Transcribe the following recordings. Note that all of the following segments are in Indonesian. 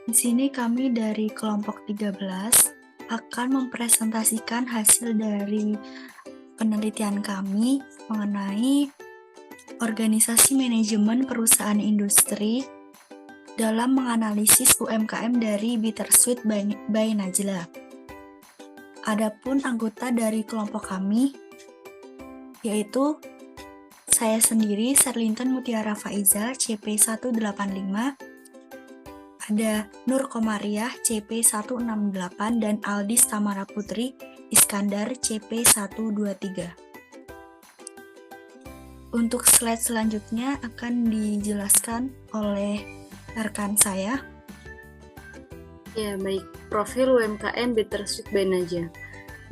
Di sini kami dari kelompok 13 akan mempresentasikan hasil dari penelitian kami mengenai organisasi manajemen perusahaan industri dalam menganalisis UMKM dari Bittersweet by Najla. Adapun anggota dari kelompok kami yaitu saya sendiri, Serlinton Mutiara Faiza, CP185, ada Nur Komariah, CP168, dan Aldis Tamara Putri Iskandar, CP123. Untuk slide selanjutnya akan dijelaskan oleh rekan saya. Ya, baik. Profil UMKM Bittersweet by Najla.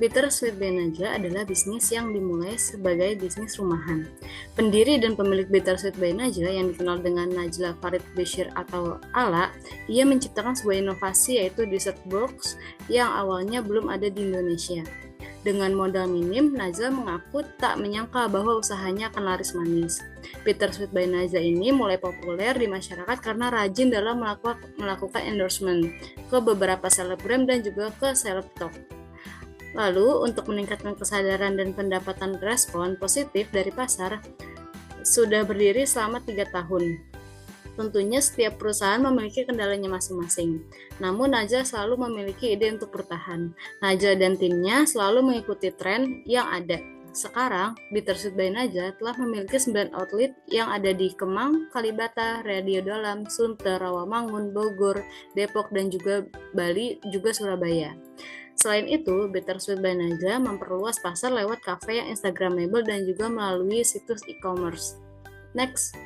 Bittersweet by Najla adalah bisnis yang dimulai sebagai bisnis rumahan. Pendiri dan pemilik Bittersweet by Najla yang dikenal dengan Najla Farid Bashir atau Ala, ia menciptakan sebuah inovasi yaitu dessert box yang awalnya belum ada di Indonesia. Dengan modal minim, Najla mengaku tak menyangka bahwa usahanya akan laris manis. Bittersweet by Najla ini mulai populer di masyarakat karena rajin dalam melakukan endorsement ke beberapa selebgram dan juga ke selebtok. Lalu, untuk meningkatkan kesadaran dan pendapatan respon positif dari pasar, sudah berdiri selama 3 tahun. Tentunya setiap perusahaan memiliki kendalanya masing-masing. Namun Najla selalu memiliki ide untuk bertahan. Najla dan timnya selalu mengikuti tren yang ada. Sekarang, Bittersweet by Najla telah memiliki 9 outlet yang ada di Kemang, Kalibata, Radio Dalam, Sunter, Rawamangun, Bogor, Depok, dan juga Bali, juga Surabaya. Selain itu, Bittersweet by Najla memperluas pasar lewat kafe yang instagramable dan juga melalui situs e-commerce. Next.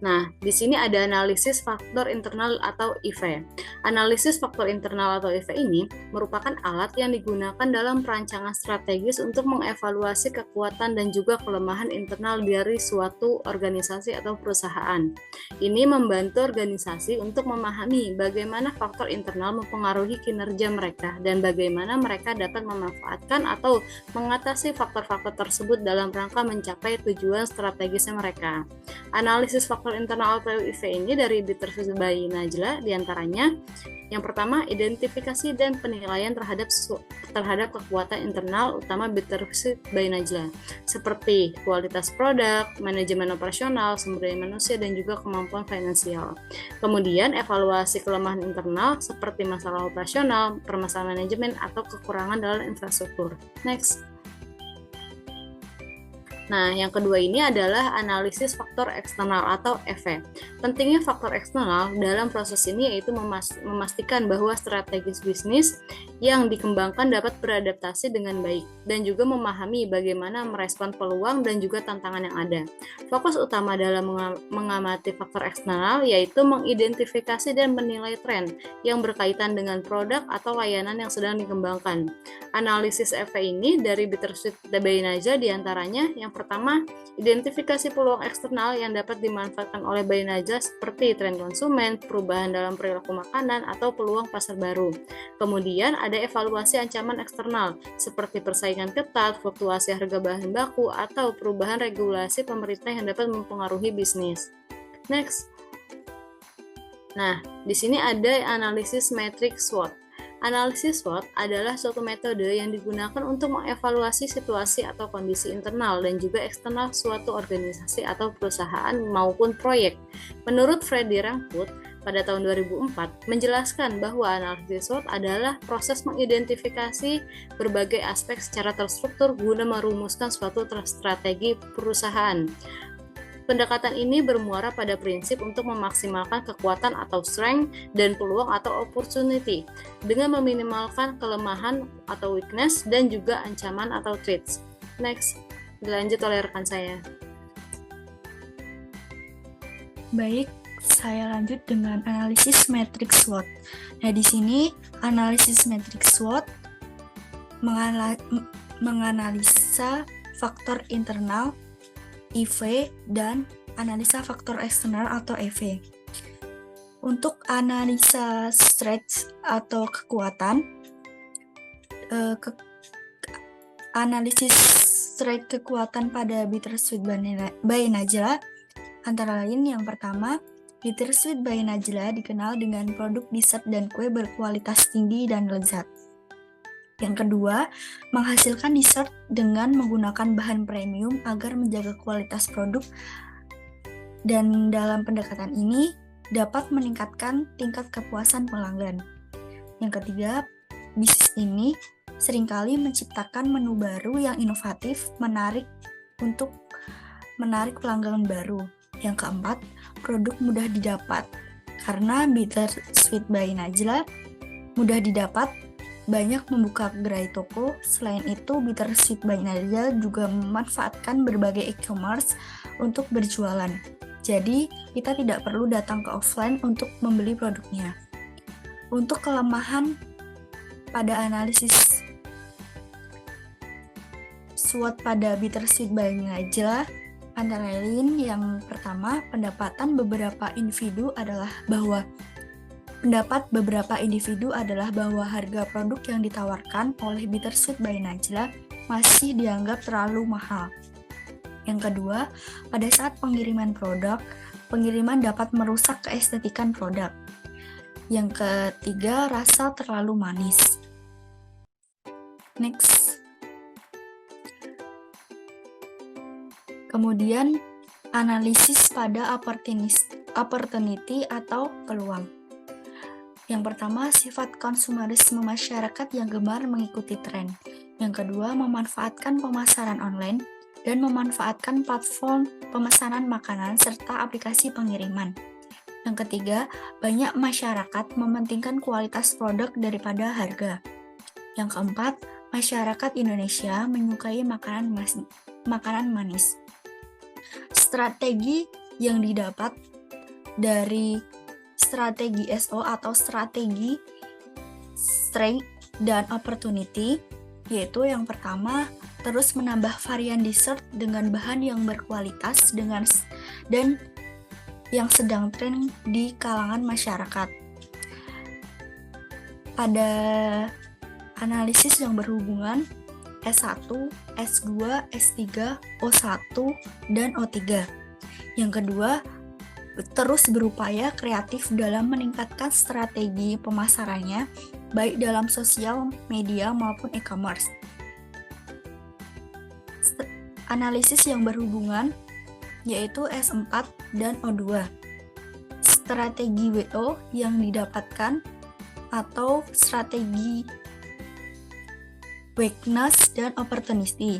Nah, di sini ada analisis faktor internal atau IV. Analisis faktor internal atau IV ini merupakan alat yang digunakan dalam perancangan strategis untuk mengevaluasi kekuatan dan juga kelemahan internal dari suatu organisasi atau perusahaan. Ini membantu organisasi untuk memahami bagaimana faktor internal mempengaruhi kinerja mereka dan bagaimana mereka dapat memanfaatkan atau mengatasi faktor-faktor tersebut dalam rangka mencapai tujuan strategisnya mereka. Analisis faktor internal atau IV ini dari Bittersweet by Najla diantaranya yang pertama, identifikasi dan penilaian terhadap kekuatan internal utama Bittersweet by Najla seperti kualitas produk, manajemen operasional, sumber daya manusia, dan juga kemampuan finansial. Kemudian evaluasi kelemahan internal seperti masalah operasional, permasalahan manajemen, atau kekurangan dalam infrastruktur. Next. Nah, yang kedua ini adalah analisis faktor eksternal atau EV. Pentingnya faktor eksternal dalam proses ini yaitu memastikan bahwa strategis bisnis yang dikembangkan dapat beradaptasi dengan baik dan juga memahami bagaimana merespon peluang dan juga tantangan yang ada. Fokus utama dalam mengamati faktor eksternal yaitu mengidentifikasi dan menilai tren yang berkaitan dengan produk atau layanan yang sedang dikembangkan. Analisis EV ini dari Bittersweet by Najla diantaranya yang pertama, identifikasi peluang eksternal yang dapat dimanfaatkan oleh by Najla seperti tren konsumen, perubahan dalam perilaku makanan, atau peluang pasar baru. Kemudian ada evaluasi ancaman eksternal seperti persaingan ketat, fluktuasi harga bahan baku, atau perubahan regulasi pemerintah yang dapat mempengaruhi bisnis. Next. Nah, di sini ada analisis matriks SWOT. Analisis SWOT adalah suatu metode yang digunakan untuk mengevaluasi situasi atau kondisi internal dan juga eksternal suatu organisasi atau perusahaan maupun proyek. Menurut Freddy Rangput, pada tahun 2004, menjelaskan bahwa analisis SWOT adalah proses mengidentifikasi berbagai aspek secara terstruktur guna merumuskan suatu strategi perusahaan. Pendekatan ini bermuara pada prinsip untuk memaksimalkan kekuatan atau strength dan peluang atau opportunity dengan meminimalkan kelemahan atau weakness dan juga ancaman atau threats. Next, dilanjut oleh rekan saya. Baik, saya lanjut dengan analisis matriks SWOT. Nah, di sini analisis matriks SWOT menganalisa faktor internal, IV, dan analisa faktor eksternal atau EV. Untuk analisa strength atau kekuatan, analisis strength kekuatan pada Bittersweet by Najla antara lain yang pertama, Bittersweet by Najla dikenal dengan produk dessert dan kue berkualitas tinggi dan lezat. Yang kedua, menghasilkan dessert dengan menggunakan bahan premium agar menjaga kualitas produk, dan dalam pendekatan ini dapat meningkatkan tingkat kepuasan pelanggan. Yang ketiga, bisnis ini seringkali menciptakan menu baru yang inovatif, menarik pelanggan baru. Yang keempat, produk mudah didapat. Karena Bittersweet by Najla mudah didapat, banyak membuka gerai toko. Selain itu, Bittersweet by Najla juga memanfaatkan berbagai e-commerce untuk berjualan. Jadi, kita tidak perlu datang ke offline untuk membeli produknya. Untuk kelemahan pada analisis SWOT pada Bittersweet by Najla, antara lain yang pertama, pendapat beberapa individu adalah bahwa harga produk yang ditawarkan oleh Bittersweet by Najla masih dianggap terlalu mahal. Yang kedua, pada saat pengiriman dapat merusak keestetikan produk. Yang ketiga, rasa terlalu manis. Next. Kemudian, analisis pada opportunity atau peluang. Yang pertama, sifat konsumerisme masyarakat yang gemar mengikuti tren. Yang kedua, memanfaatkan pemasaran online dan memanfaatkan platform pemesanan makanan serta aplikasi pengiriman. Yang ketiga, banyak masyarakat mementingkan kualitas produk daripada harga. Yang keempat, masyarakat Indonesia menyukai makanan manis. Strategi yang didapat dari strategi SO atau strategi Strength dan Opportunity, yaitu yang pertama, terus menambah varian dessert dengan bahan yang berkualitas dan yang sedang tren di kalangan masyarakat. Pada analisis yang berhubungan S1, S2, S3, O1, dan O3. Yang kedua, terus berupaya kreatif dalam meningkatkan strategi pemasarannya, baik dalam sosial media maupun e-commerce. Analisis yang berhubungan yaitu S4 dan O2. Strategi WO yang didapatkan atau strategi weakness dan opportunity.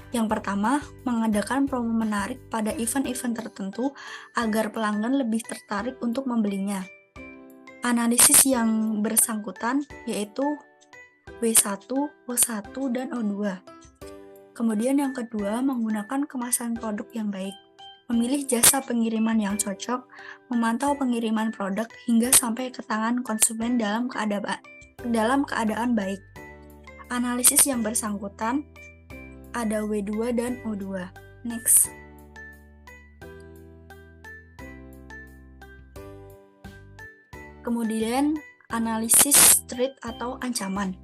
Yang pertama, mengadakan promo menarik pada event-event tertentu agar pelanggan lebih tertarik untuk membelinya. Analisis yang bersangkutan yaitu W1, O1, dan O2. Kemudian yang kedua, menggunakan kemasan produk yang baik. Memilih jasa pengiriman yang cocok, memantau pengiriman produk hingga sampai ke tangan konsumen dalam keadaan baik. Analisis yang bersangkutan ada W2 dan O2. Next. Kemudian analisis threat atau ancaman.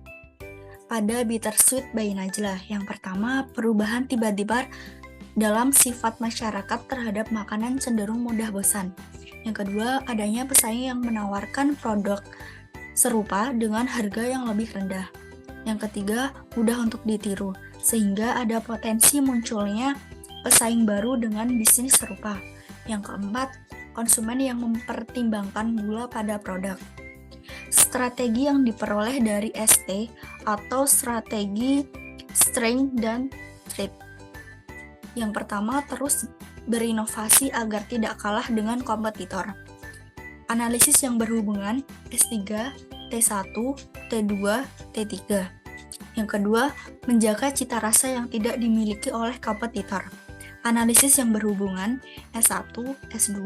Pada Bittersweet by Najla, yang pertama, perubahan tiba-tiba dalam sifat masyarakat terhadap makanan cenderung mudah bosan. Yang kedua, adanya pesaing yang menawarkan produk serupa dengan harga yang lebih rendah. Yang ketiga, mudah untuk ditiru, sehingga ada potensi munculnya pesaing baru dengan bisnis serupa. Yang keempat, konsumen yang mempertimbangkan gula pada produk. Strategi yang diperoleh dari ST atau strategi Strength dan Trade. Yang pertama, terus berinovasi agar tidak kalah dengan kompetitor. Analisis yang berhubungan S3, T1, T2, T3. Yang kedua, menjaga cita rasa yang tidak dimiliki oleh kompetitor. Analisis yang berhubungan S1, S2,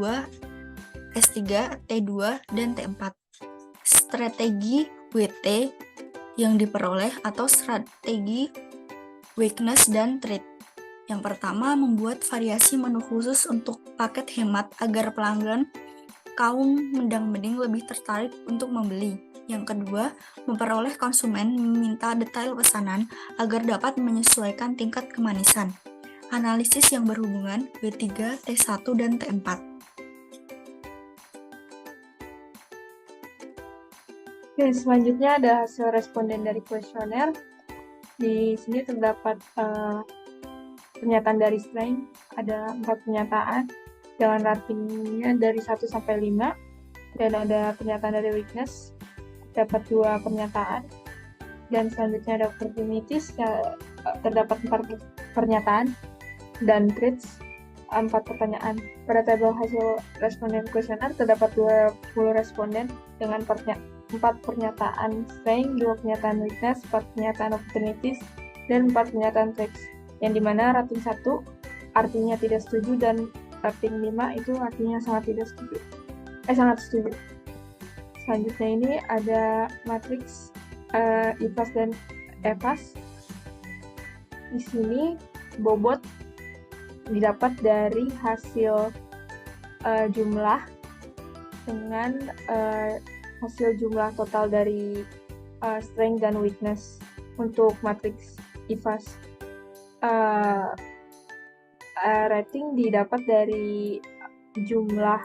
S3, T2, dan T4. Strategi WT yang diperoleh atau strategi weakness dan trade. Yang pertama, membuat variasi menu khusus untuk paket hemat agar pelanggan kaum mendang-mending lebih tertarik untuk membeli. Yang kedua, memperoleh konsumen meminta detail pesanan agar dapat menyesuaikan tingkat kemanisan. Analisis yang berhubungan W3, T1, dan T4. Oke, selanjutnya ada hasil responden dari kuesioner. Di sini terdapat pernyataan dari strength, ada 4 pernyataan dengan ratingnya dari 1 sampai 5, dan ada pernyataan dari weakness, dapat 2 pernyataan, dan selanjutnya ada opportunities, terdapat 4 pernyataan, dan traits, 4 pertanyaan. Pada tabel hasil responden kuesioner terdapat 20 responden dengan 4 pernyataan strength, 2 pernyataan weakness, 4 pernyataan opportunities, dan 4 pernyataan traits, yang dimana rating 1 artinya tidak setuju dan rating 5 itu artinya sangat tidak setuju. Sangat setuju. Selanjutnya ini ada matriks IPAS dan EPAS. Di sini bobot didapat dari hasil jumlah dengan hasil jumlah total dari strength dan weakness untuk matriks IPAS. Rating didapat dari jumlah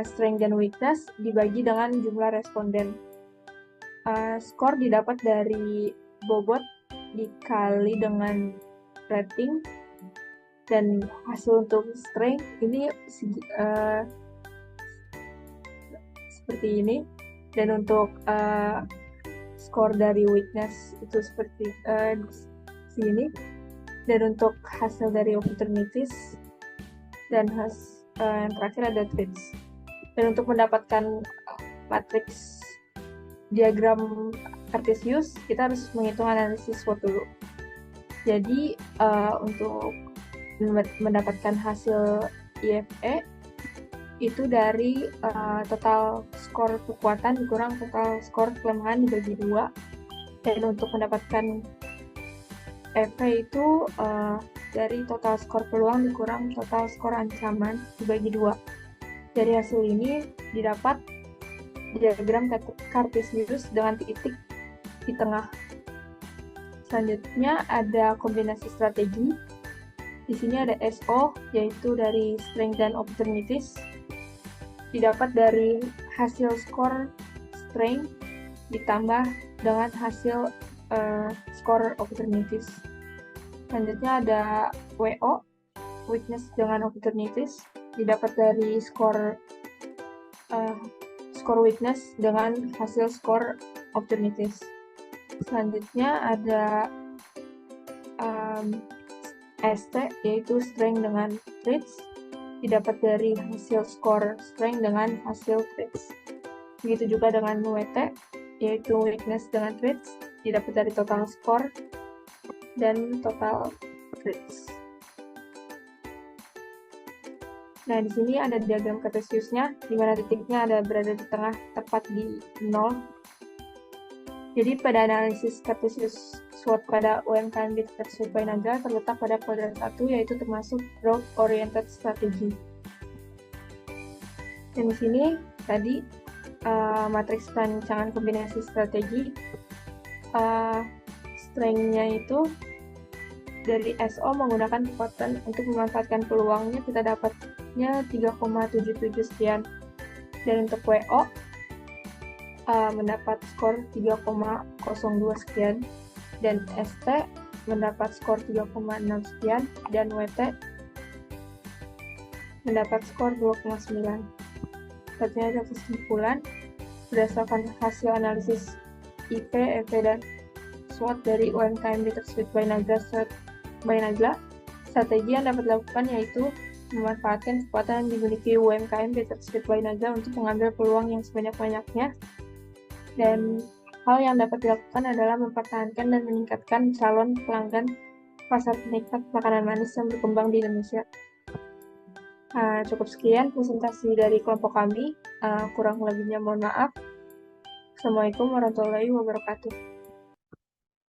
strength dan weakness dibagi dengan jumlah responden. Skor didapat dari bobot dikali dengan rating, dan hasil untuk strength ini seperti ini, dan untuk skor dari weakness itu seperti sini, dan untuk hasil dari opportunities, dan yang terakhir ada traits. Dan untuk mendapatkan matriks diagram Cartesius, kita harus menghitung analisis SWOT dulu. Jadi untuk mendapatkan hasil IFE itu dari total skor kekuatan dikurang total skor kelemahan dibagi 2, dan untuk mendapatkan FE itu dari total skor peluang dikurang total skor ancaman dibagi 2. Dari hasil ini didapat diagram Cartesius dengan titik di tengah. Selanjutnya ada kombinasi strategi. Di sini ada SO, yaitu dari strength dan opportunities. Didapat dari hasil skor strength ditambah dengan hasil skor opportunities. Selanjutnya ada WO, weakness dengan opportunities. Didapat dari skor weakness dengan hasil skor opportunities. Selanjutnya ada ST, yaitu strength dengan traits, didapat dari hasil skor strength dengan hasil traits. Begitu juga dengan WT, yaitu weakness dengan traits, didapat dari total skor dan total traits. Nah, di sini ada diagram Cartesiusnya, di mana titiknya berada di tengah, tepat di 0. Jadi pada analisis Cartesius SWOT pada UMKM Bittersuit by Naga terletak pada kuadran 1, yaitu termasuk growth oriented strategy. Dan di sini tadi matriks perancangan kombinasi strategi, strength-nya itu dari SO menggunakan kekuatan untuk memanfaatkan peluangnya, kita dapatnya 3,77 sekian. Dan untuk WO mendapat skor 3,02 sekian, dan ST mendapat skor 3,6 sekian, dan WT mendapat skor 2,9. Selanjutnya ada kesimpulan berdasarkan hasil analisis IP, EP, dan SWOT dari UMKM Bittersuit by Naga strategi yang dapat dilakukan yaitu memanfaatkan kekuatan yang dimiliki UMKM Bittersuit by Naga untuk mengambil peluang yang sebanyak-banyaknya, dan hal yang dapat dilakukan adalah mempertahankan dan meningkatkan calon pelanggan pasar penikmat makanan manis yang berkembang di Indonesia. Cukup sekian presentasi dari kelompok kami. Kurang lebihnya mohon maaf. Assalamualaikum warahmatullahi wabarakatuh.